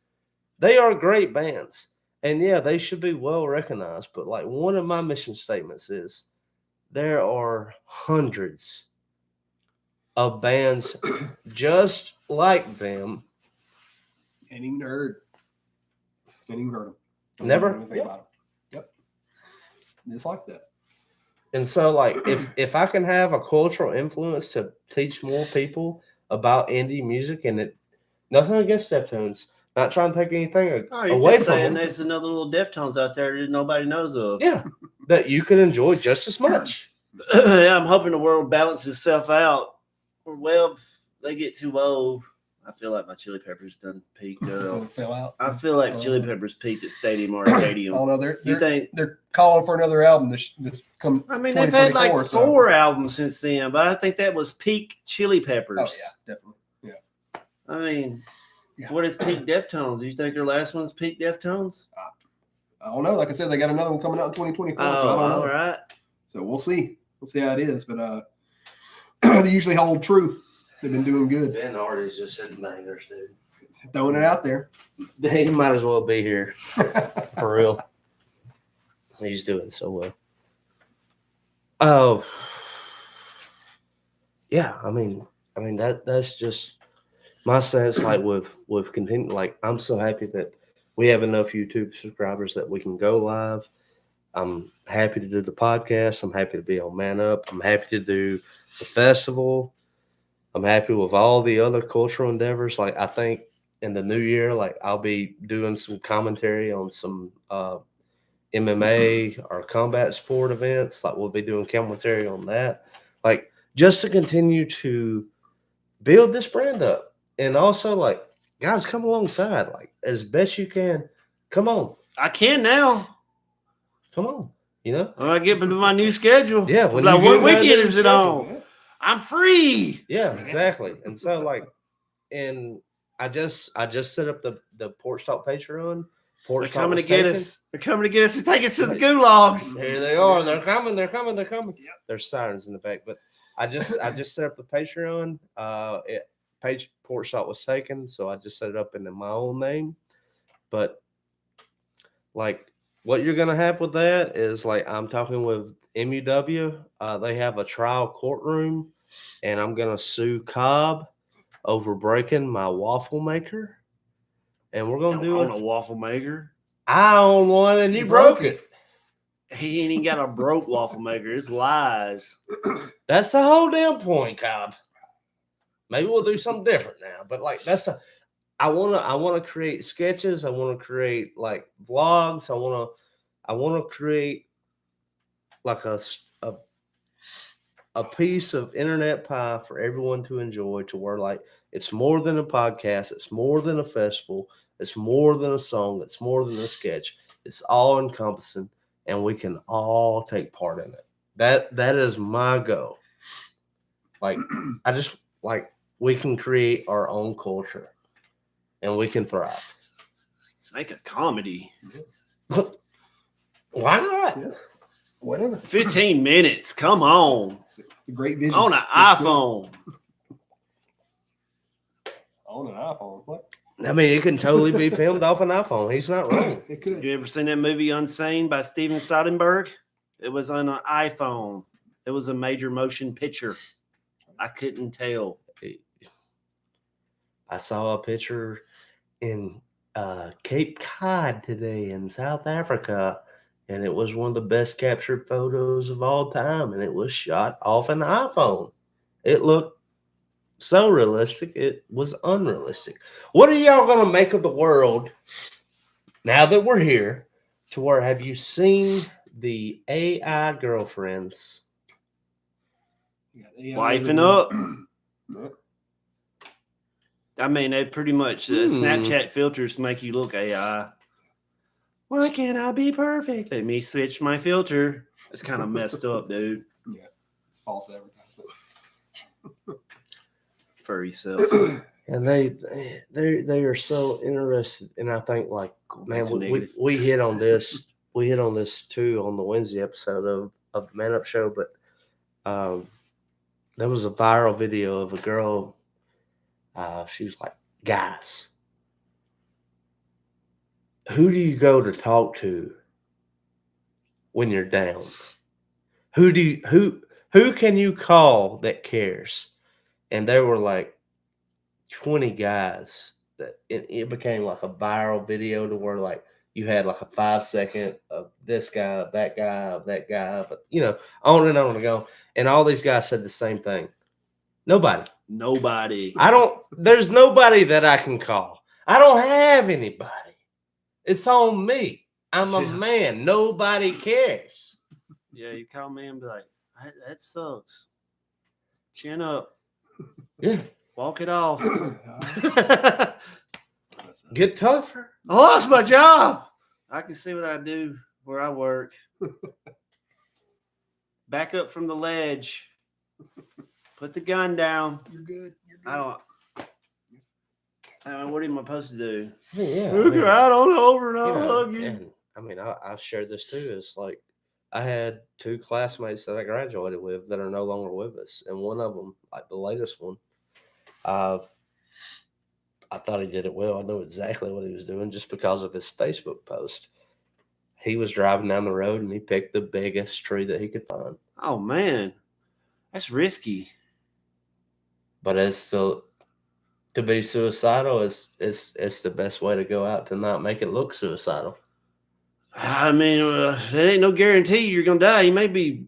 they are great bands. And yeah, they should be well recognized. But one of my mission statements is there are hundreds of bands just like them. Ain't even heard them. Never? Know anything about them. Yep. It's like that. And so, if I can have a cultural influence to teach more people about indie music, and nothing against Deftones, not trying to take anything away from them. There's another little Deftones out there that nobody knows of. Yeah, that you can enjoy just as much. Yeah, I'm hoping the world balances itself out. Well, they get too old. I feel like my Chili Peppers done peaked. Fell out. I feel like Chili Peppers peaked at Stadium Arcadium. Oh no, think they're calling for another album this come. I mean, they've had 2024, four albums since then, but I think that was peak Chili Peppers. Oh yeah, definitely. Yeah. I mean, Yeah. what is peak Deftones? Do you think their last one's peak Deftones? I don't know. Like I said, they got another one coming out in 2024, so I don't know. All right. So we'll see. We'll see how it is, but they usually hold true. They've been doing good. Ben Hardy's just hitting bangers, dude. Throwing it out there. He might as well be here for real. He's doing so well. Oh, yeah. I mean that's just my sense. With continued, I'm so happy that we have enough YouTube subscribers that we can go live. I'm happy to do the podcast. I'm happy to be on Man Up. I'm happy to do the festival. I'm happy with all the other cultural endeavors. I think in the new year, I'll be doing some commentary on some MMA or combat sport events. We'll be doing commentary on that. just to continue to build this brand up. And also, guys, come alongside, like as best you can. Come on, I can now. come on. You know, When I get into my new schedule. Yeah, I'm when like, you what get that weekend new is it schedule, on? Yeah. I'm free. yeah, exactly. And so like, and I just set up the Porch Talk Patreon. Porch They're Talk coming to was get taken. us. They're coming to get us to take us to the Right. gulags. Here they are. They're coming. They're coming. They're coming. Yep. There's sirens in the back, but I just set up the Patreon. Page Porch Talk was taken, so I just set it up in my own name. But like, what you're gonna have with that is like I'm talking with MUW. They have a trial courtroom, and I'm gonna sue Cobb over breaking my waffle maker, and we're gonna do on a it. waffle maker. I own one, and you broke it. He ain't even got a broke waffle maker. It's lies. That's the whole damn point, Cobb. Maybe we'll do something different now, but like I wanna create sketches. I wanna create like vlogs. I wanna create like a piece of internet pie for everyone to enjoy, to where like it's more than a podcast, it's more than a festival, it's more than a song, it's more than a sketch. It's all encompassing, and we can all take part in it. That is my goal. Like I just like we can create our own culture, and we can thrive. Make a comedy. Why not? Yeah. Whatever. 15 minutes. Come on. It's a great vision. On an iPhone. On an iPhone. What? I mean, it can totally be filmed off an iPhone. He's not wrong. It could. You ever seen that movie Unsane by Steven Soderbergh? It was on an iPhone. It was a major motion picture. I couldn't tell. I saw a picture in Cape Cod today in South Africa, and it was one of the best captured photos of all time, and it was shot off an iPhone. It looked so realistic, it was unrealistic. What are y'all going to make of the world now that we're here? To where, have you seen the AI girlfriends? Yeah, Wifing up. Yeah. I mean, they pretty much Snapchat filters make you look AI. Why can't I be perfect? Let me switch my filter. It's kind of messed up, dude. Yeah, it's false advertisement. Furry self. And they are so interested, and I think like, man, to we negative. hit on this. We hit on this too on the Wednesday episode of the Man Up Show, but there was a viral video of a girl. She was like, guys, who do you go to talk to when you're down? Who can you call that cares? And there were like 20 guys that it became like a viral video, to where like you had like a 5-second of this guy, of that guy, of that guy, but you know, on and on and on. And all these guys said the same thing. Nobody. There's nobody that I can call. I don't have anybody. It's on me. I'm a man. Nobody cares. Yeah, you call me and be like, that sucks. Chin up. Yeah. Walk it off. Get tougher. I lost my job. I can see what I do where I work. Back up from the ledge. Put the gun down. You're good. You're good. I don't. What am I supposed to do? Yeah. Look right on over and you I'll know, hug you. and I mean, I've shared this too. It's like I had 2 classmates that I graduated with that are no longer with us, and one of them, like the latest one, I thought he did it well. I know exactly what he was doing just because of his Facebook post. He was driving down the road and he picked the biggest tree that he could find. Oh man, that's risky. But it's still, to be suicidal is the best way to go out, to not make it look suicidal. I mean, there ain't no guarantee you're gonna die. You may be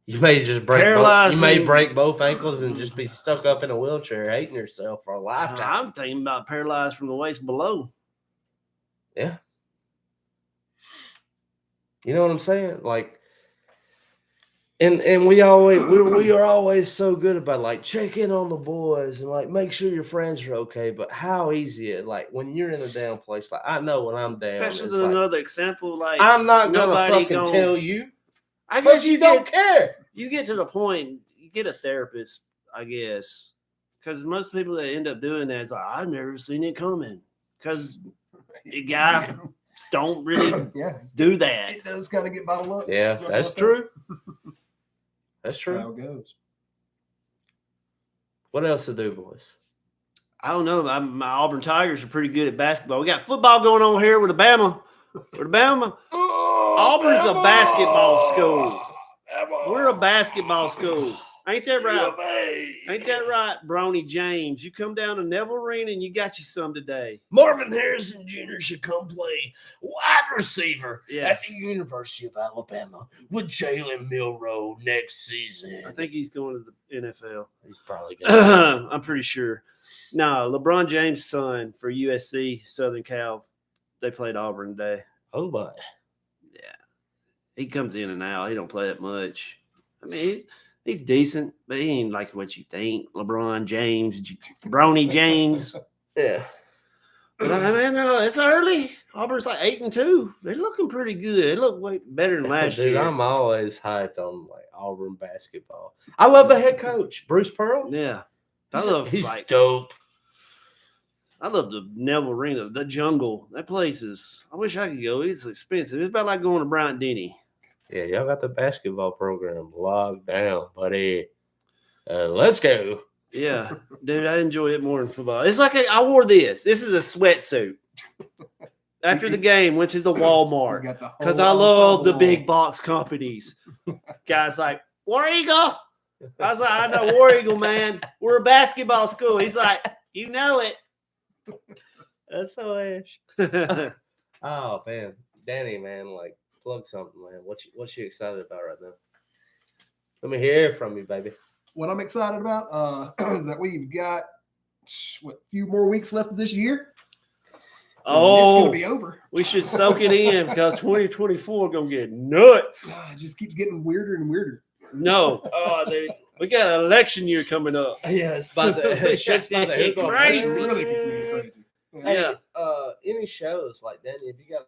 You may just break paralyzed. you may break both ankles and just be stuck up in a wheelchair, hating yourself for a lifetime. I'm thinking about paralyzed from the waist below. Yeah. You know what I'm saying? Like, And we are always so good about like check in on the boys and like make sure your friends are okay. But how easy it like when you're in a down place, like I know when I'm down, Especially it's like, another example, like I'm not gonna nobody fucking gonna- tell you. I But guess you don't care. You get to the point, you get a therapist, I guess, because most people that end up doing that is like, I've never seen it coming, because the guy don't really Yeah, do that. it does kind of get bottled up. Yeah, that's true. That's That's true. how it goes. What else to do, boys? I don't know. My Auburn Tigers are pretty good at basketball. We got football going on here with Alabama. Auburn's a basketball school. We're a basketball school. Ain't that right? Ain't that right, Bronny James? You come down to Neville Arena and you got you some today. Marvin Harrison Jr. should come play wide receiver Yeah. at the University of Alabama with Jalen Milroe next season. I think he's going to the NFL. He's probably going. I'm pretty sure. No, LeBron James' son for USC, Southern Cal, they played Auburn today. Oh boy. Yeah. He comes in and out. He don't play that much. I mean, he's decent, but he ain't like what you think. LeBron James, Bronny James. Yeah. But I mean, no, it's early. Auburn's like 8-2. They're looking pretty good. They look way better than last Dude, year. I'm always hyped on like Auburn basketball. I love the head coach, Bruce Pearl. Yeah. I He's, love he's like dope. I love the Neville Arena, the jungle. That place is. I wish I could go. It's expensive. It's about like going to Bryant Denny. Yeah, y'all got the basketball program locked down, buddy. Let's go. Yeah, dude, I enjoy it more than football. It's like I wore this. This is a sweatsuit. After the game, went to the Walmart because I love the big box companies. Guys like War Eagle. I was like, I know War Eagle, man. We're a basketball school. He's like, you know it. That's so ash. Oh man, Danny, man, like plug something, man. What you excited about right now? Let me hear from you, baby. What I'm excited about is that we've got a few more weeks left of this year. It's Oh, gonna be over. we should soak it in because 2024 gonna get nuts. It just keeps getting weirder and weirder. No, dude, we got an election year coming up. Yeah, it's by the shit's by the hook on Crazy. It's really fixing to get crazy. Yeah. Any shows like Danny? If you got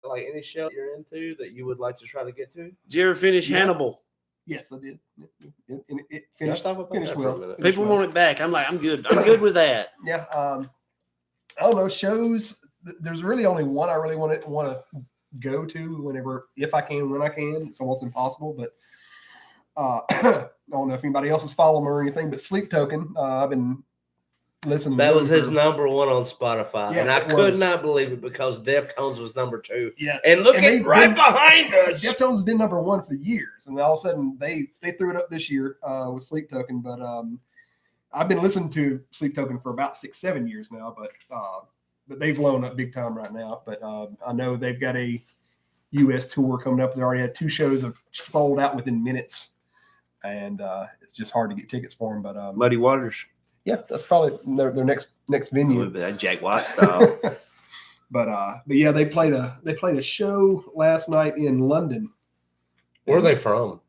like any show you're into that you would like to try to get to? Did you ever finish Yeah. Hannibal? Yes, I did. It Can I finished. stop about finished that for a well. minute? Finished People well. want it back. I'm like, I'm good. I'm good with that. Yeah. I don't know. Shows. There's really only one I really want to go to whenever, if I can, when I can. It's almost impossible, but I don't know if anybody else is following or anything. But Sleep Token, I've been listening. That to was them his for- number one on Spotify, Yeah, and I it could was. not believe it because Deftones was number 2. Yeah. And look And at they've right been- behind us. Deftones has been number 1 for years, and all of a sudden they threw it up this year with Sleep Token. But I've been listening to Sleep Token for about 6-7 years now, but they've blown up big time right now. But I know they've got a U.S. tour coming up. They already had 2 shows of sold out within minutes, and it's just hard to get tickets for them. But Muddy Waters. yeah, that's probably their next venue. That Jack White style. But yeah, they played a show last night in London. Where are they from?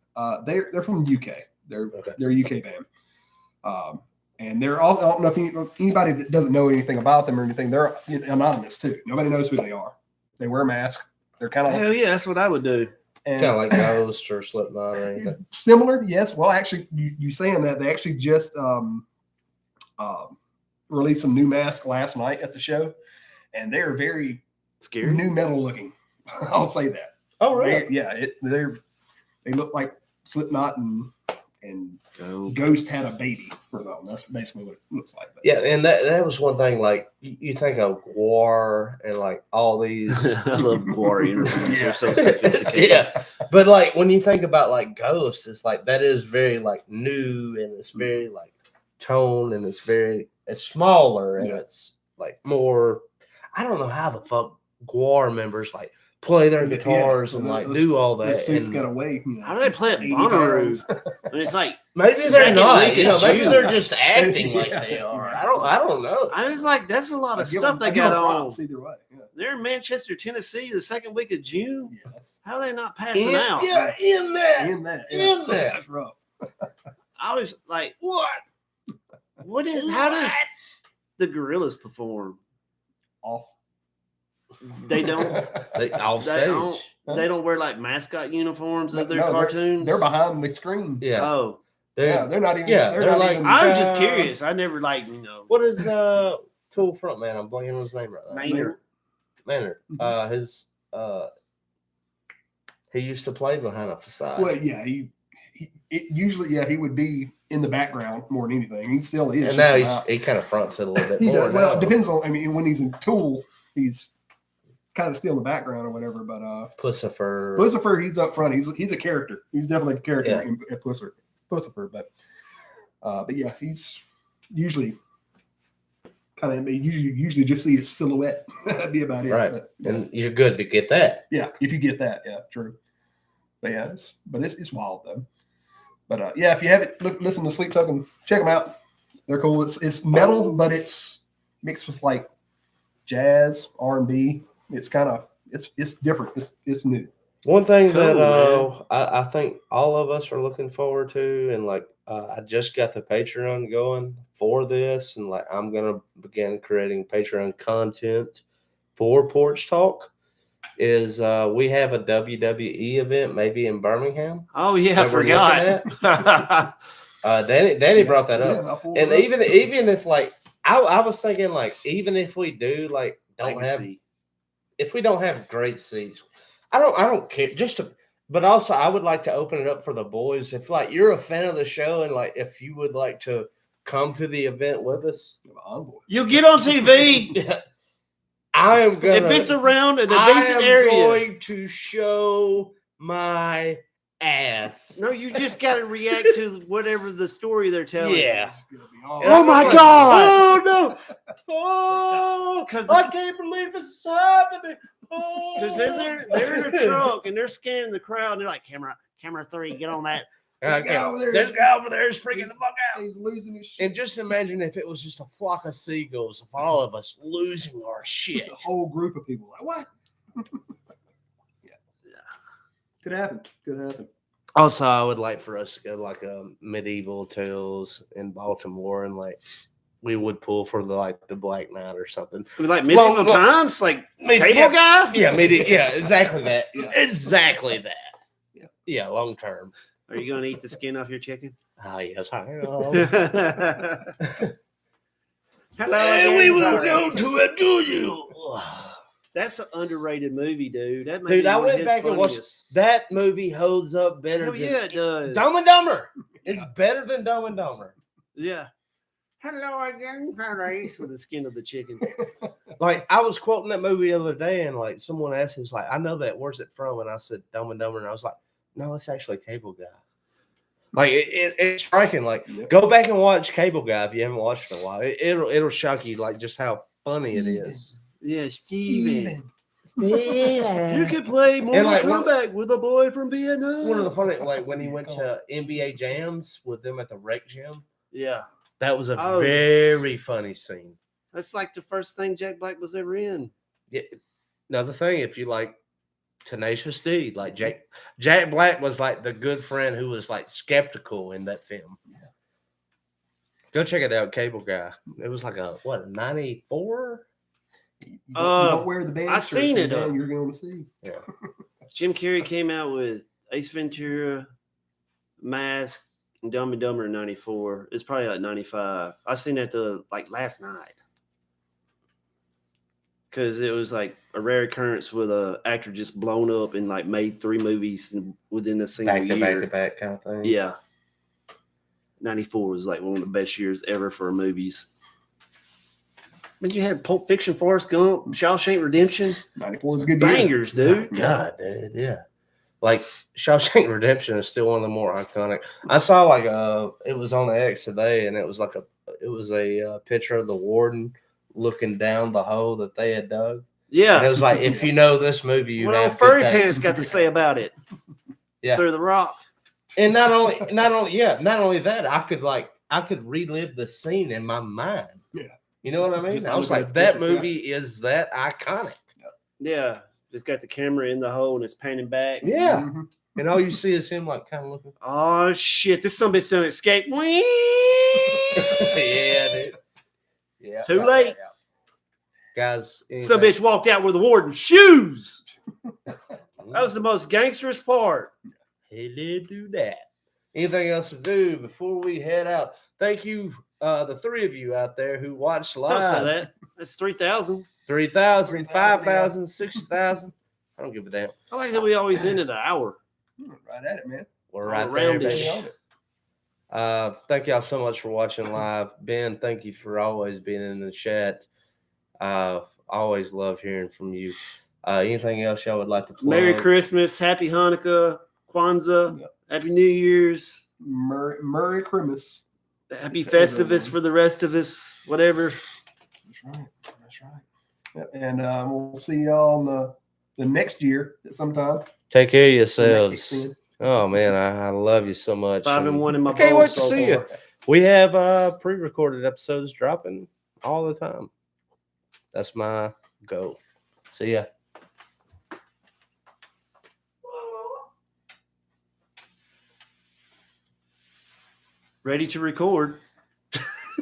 They're from the UK. They're Okay. a UK band. And they're all, I don't know if anybody that doesn't know anything about them or anything, they're anonymous too. Nobody knows who they are. They wear a mask. They're kind of Hell yeah, that's what I would do. Kind of like Ghost or Slipknot or anything. similar. Yes. Well, actually, you saying that, they actually just released some new masks last night at the show, and they're very Scary. new metal looking. I'll say that. Oh, really? They look like Slipknot and Go. Ghost had a baby for them. That's basically what it looks like. But Yeah, and that was one thing. Like you think of Gwar and like all these. I love Gwar interviews. Yeah. They're so sophisticated. Yeah, but like when you think about like Ghost, it's like that is very like new and it's very like tone and it's smaller and Yeah. it's like more. I don't know how the fuck Gwar members like play their Yeah, guitars and those- like those- do all that. Those suits and got to weigh. How do they play at 80 Bonnaroo? pounds. And it's like maybe they're second not. week You in know, maybe June. they're just acting like Yeah. they are. I don't know. I was like, that's a lot of I'd give stuff them- they I'd give got them on. props either way. Yeah. They're in Manchester, Tennessee, the second week of June. Yeah, that's How are they not passing In, out? yeah, in that. in that. In that. That's rough. I was like, what is? How does the Gorillas perform? Off. They don't. They off They stage. don't. They don't wear like mascot uniforms of their No, cartoons. They're behind the screens. Yeah. Oh, Yeah, they're not even. Yeah, they're they're not like- even. I was just Uh, curious. I never like What is Tool frontman? I'm blanking on his name right now. Maynard. Maynard. Mhm. His he used to play behind a facade. Well, yeah, usually, yeah, he would be in the background more than anything. He still is. and now just he kind of fronts it a little bit he more. does. Well, now. it depends on. I mean, when he's in Tool, he's kind of still in the background or whatever. But Pussifer. Pussifer, he's up front. He's a character. He's definitely a character Yeah. at Pussifer. But yeah, he's usually kind of usually just see his silhouette. That'd be about it. Right. But, And you're good to get that. yeah, if you get that, yeah, true. But yeah, it's wild though. But yeah, if you haven't listen to Sleep Token, check them out. They're cool. It's metal, but it's mixed with like jazz, R&B. It's kind of it's different. It's new. One thing Cool, that man. I think all of us are looking forward to, and like I just got the Patreon going for this, and like I'm gonna begin creating Patreon content for Porch Talk. Is we have a WWE event maybe in Birmingham? Oh yeah, I that we're looking forgot. Danny brought that up, Yeah, I'll pull and it up. even if like I was thinking like even if we do like Legacy. if we don't have great seats, I don't care. But also I would like to open it up for the boys. If like you're a fan of the show and like if you would like to come to the event with us, Envoy. You get on TV yeah, I am gonna. if it's around in a I decent am area. going to show my ass. No, you just got to react to whatever the story they're telling. Yeah. It's gonna be all Oh my right. God! Oh no! Oh, 'Cause I can't believe this is happening. Oh. Because they're in a truck and they're scanning the crowd and they're like, camera 3, get on that. That guy over there- This guy over there is freaking the fuck out. He's losing his shit. And just imagine if it was just a flock of seagulls of all of us losing our shit. The whole group of people like what? Yeah. Could happen. Could happen. Also, I would like for us to go to like a medieval tales in Baltimore and like we would pull for the Black Knight or something. Like medieval Long- times, like Medi- cable yeah. guy? Yeah, yeah, exactly that. Yeah. Exactly that. Yeah. Yeah, long term. Are you going to eat the skin off your chicken? Oh yes, I am. Hello, And we again, will folks. go to it, do you? That's an underrated movie, dude. That may Dude, be I one of went his back and watched funniest. that movie. Holds up better Hell than yeah, it does. Dumb and Dumber. It's better than Dumb and Dumber. Yeah. Hello again, Paradise, with the skin of the chicken. Like I was quoting that movie the other day, and like someone asked me, was like, "I know that. Where's it from?" And I said, "Dumb and Dumber," and I was like, "No, it's actually Cable Guy." Like it's striking. Like Yep. go back and watch Cable Guy if you haven't watched it in a while. It'll shock you like just how funny it is. Yeah, Steven. Yeah. You could play Mortal like, Kombat with a boy from Vietnam. One of the funny, like when he went to NBA jams with them at the rec gym, Yeah. that was a Oh. very funny scene. That's like the first thing Jack Black was ever in. Yeah. Another thing, if you like Tenacious D, like Jack Black was like the good friend who was like skeptical in that film. Go check it out, Cable Guy. It was like a 94? You don't wear the band I shirt, seen it, man, you're going to see. Jim Carrey came out with Ace Ventura, Mask, and Dumb and Dumber in 94. It's probably like 95. I seen that like last night. Because it was like a rare occurrence with an actor just blown up and like made 3 movies within a single Back to year. back to back kind of thing. Yeah. 94 was like one of the best years ever for movies. But you had Pulp Fiction, Forrest Gump, Shawshank Redemption. 94 is a good year. Bangers, dude. God, dude, yeah. Like Shawshank Redemption is still one of the more iconic. I saw like it was on the X today, and it was a picture of the warden looking down the hole that they had dug, Yeah. And it was like, if you know this movie, you What have old Furry good taste. Pants got to say about it? Yeah. Through the rock. And not only that, I could relive the scene in my mind. Yeah. You know what I mean? Just I was looking like, at the that picture, yeah. movie is that iconic. Yeah. Just got the camera in the hole and it's panning back. Yeah. Mhm. And all you see is him like kind of looking. Oh shit! This some bitch done escape. Yeah, dude. Yeah. Too late. Guys, Some bitch walked out with the warden's shoes. That was the most gangsterous part. He did do that. Anything else to do before we head out? Thank you, the three of you out there who watched live. Don't say that. That's 3,000. 3,000, 3,000, 5,000, 6,000. I don't give a damn. I like that we always ended an hour. Right at it, man. We're All right there, around-ish. baby. Thank y'all so much for watching live. Ben, thank you for always being in the chat. Always love hearing from you. Anything else y'all would like to plug? Merry Christmas, Happy Hanukkah, Kwanzaa, Yep. Happy New Year's, Merry Christmas. Happy To everyone. Festivus for the rest of us, whatever. That's right. That's right. Yep. And we'll see y'all in the next year at some time. Take care of When that kicks yourselves. in. Oh man, I love you so much. 5-1 in my I can't bowl wait to so see you. far. We have pre-recorded episodes dropping all the time. That's my goal. See ya. Ready to record.